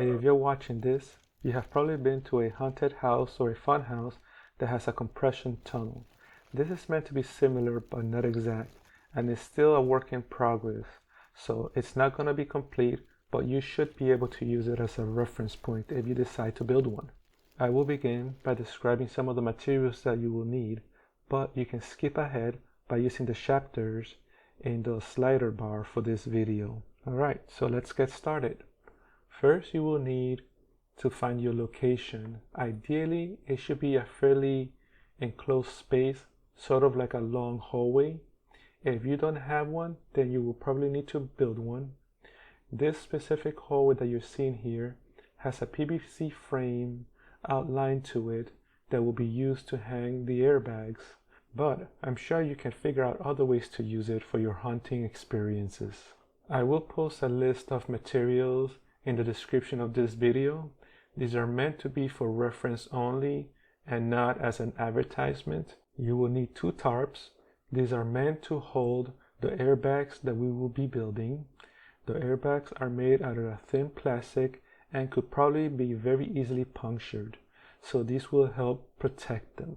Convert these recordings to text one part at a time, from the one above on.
If you're watching this, you have probably been to a haunted house or a fun house that has a compression tunnel. This is meant to be similar but not exact, and is still a work in progress, so it's not going to be complete, but you should be able to use it as a reference point if you decide to build one. I will begin by describing some of the materials that you will need, but you can skip ahead by using the chapters in the slider bar for this video. Alright, so let's get started. First, you will need to find your location. Ideally, it should be a fairly enclosed space, sort of like a long hallway. If you don't have one, then you will probably need to build one. This specific hallway that you're seeing here has a PVC frame outlined to it that will be used to hang the airbags, but I'm sure you can figure out other ways to use it for your hunting experiences. I will post a list of materials in the description of this video. These are meant to be for reference only and not as an advertisement. You will need 2 tarps. These are meant to hold the airbags that we will be building. The airbags are made out of a thin plastic and could probably be very easily punctured, so this will help protect them.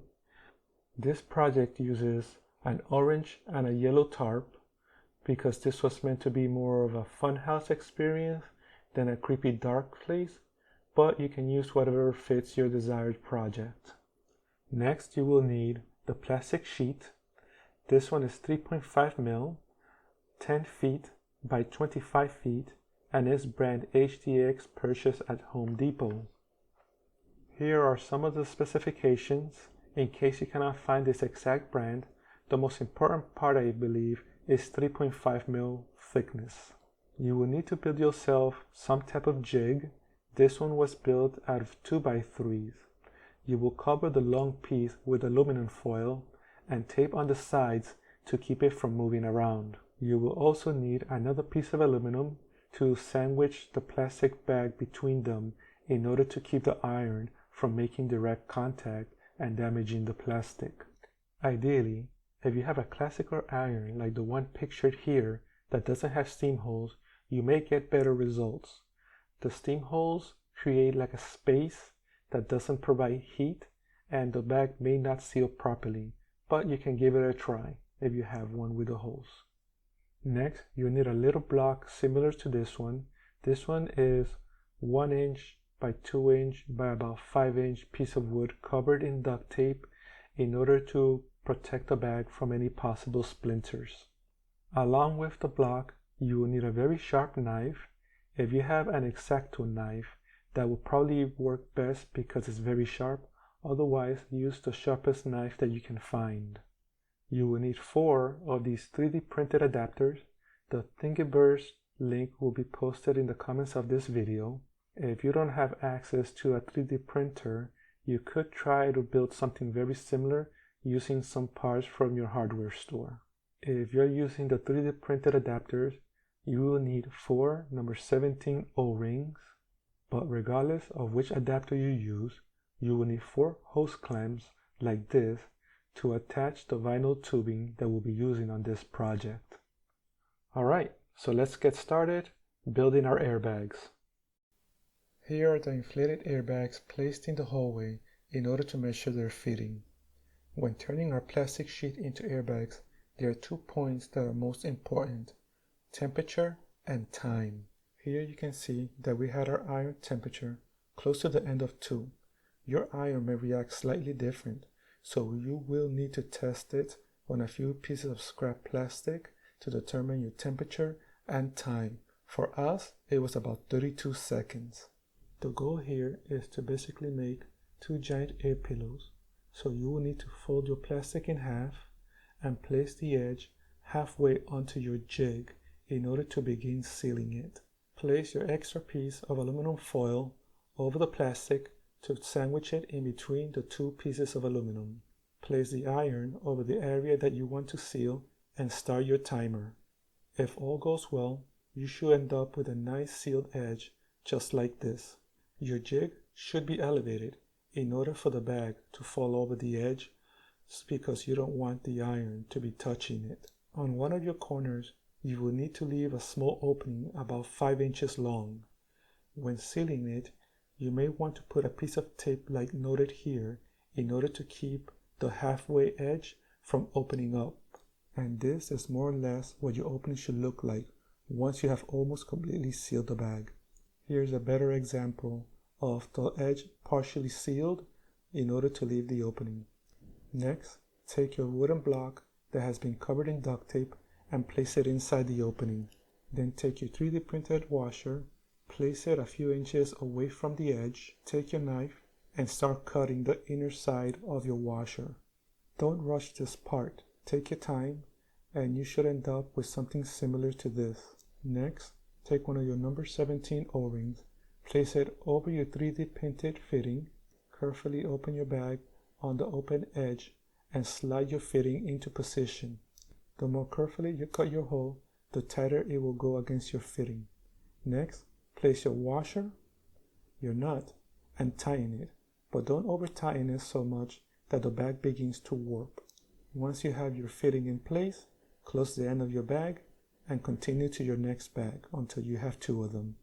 This project uses an orange and a yellow tarp because this was meant to be more of a funhouse experience than a creepy dark place, but you can use whatever fits your desired project. Next, you will need the plastic sheet. This one is 3.5 mil, 10 feet by 25 feet, and is brand HDX purchased at Home Depot. Here are some of the specifications in case you cannot find this exact brand. The most important part, I believe, is 3.5 mil thickness. You will need to build yourself some type of jig. This one was built out of 2x3s. You will cover the long piece with aluminum foil and tape on the sides to keep it from moving around. You will also need another piece of aluminum to sandwich the plastic bag between them in order to keep the iron from making direct contact and damaging the plastic. Ideally, if you have a classical iron like the one pictured here that doesn't have steam holes, you may get better results. The steam holes create like a space that doesn't provide heat, and the bag may not seal properly, but you can give it a try if you have one with the holes. Next, you need a little block similar to this one. This one is 1 inch by 2 inch by about 5 inch piece of wood covered in duct tape in order to protect the bag from any possible splinters. Along with the block, you will need a very sharp knife. If you have an X-Acto knife, that will probably work best because it's very sharp. Otherwise, use the sharpest knife that you can find. You will need 4 of these 3D printed adapters. The Thingiverse link will be posted in the comments of this video. If you don't have access to a 3D printer, you could try to build something very similar using some parts from your hardware store. If you're using the 3D printed adapters, you will need 4 number 17 O-rings, but regardless of which adapter you use, you will need 4 hose clamps like this to attach the vinyl tubing that we'll be using on this project. Alright, so let's get started building our airbags. Here are the inflated airbags placed in the hallway in order to measure their fitting. When turning our plastic sheet into airbags, there are 2 points that are most important: temperature and time. Here you can see that we had our iron temperature close to the end of 2. Your iron may react slightly different, so you will need to test it on a few pieces of scrap plastic to determine your temperature and time. For us, it was about 32 seconds. The goal here is to basically make 2 giant air pillows, so you will need to fold your plastic in half and place the edge halfway onto your jig in order to begin sealing it. Place your extra piece of aluminum foil over the plastic to sandwich it in between the 2 pieces of aluminum. Place the iron over the area that you want to seal and start your timer. If all goes well, you should end up with a nice sealed edge just like this. Your jig should be elevated in order for the bag to fall over the edge because you don't want the iron to be touching it. On one of your corners, You will need to leave a small opening about 5 inches long. When sealing it, you may want to put a piece of tape like noted here in order to keep the halfway edge from opening up. And this is more or less what your opening should look like once you have almost completely sealed the bag. Here's a better example of the edge partially sealed in order to leave the opening. Next, take your wooden block that has been covered in duct tape and place it inside the opening. Then take your 3D printed washer, place it a few inches away from the edge, take your knife, and start cutting the inner side of your washer. Don't rush this part, take your time, and you should end up with something similar to this. Next, take one of your number 17 O-rings, place it over your 3D printed fitting, carefully open your bag on the open edge, and slide your fitting into position. The more carefully you cut your hole, the tighter it will go against your fitting. Next, place your washer, your nut, and tighten it, but don't over tighten it so much that the bag begins to warp. Once you have your fitting in place, close the end of your bag and continue to your next bag until you have 2 of them.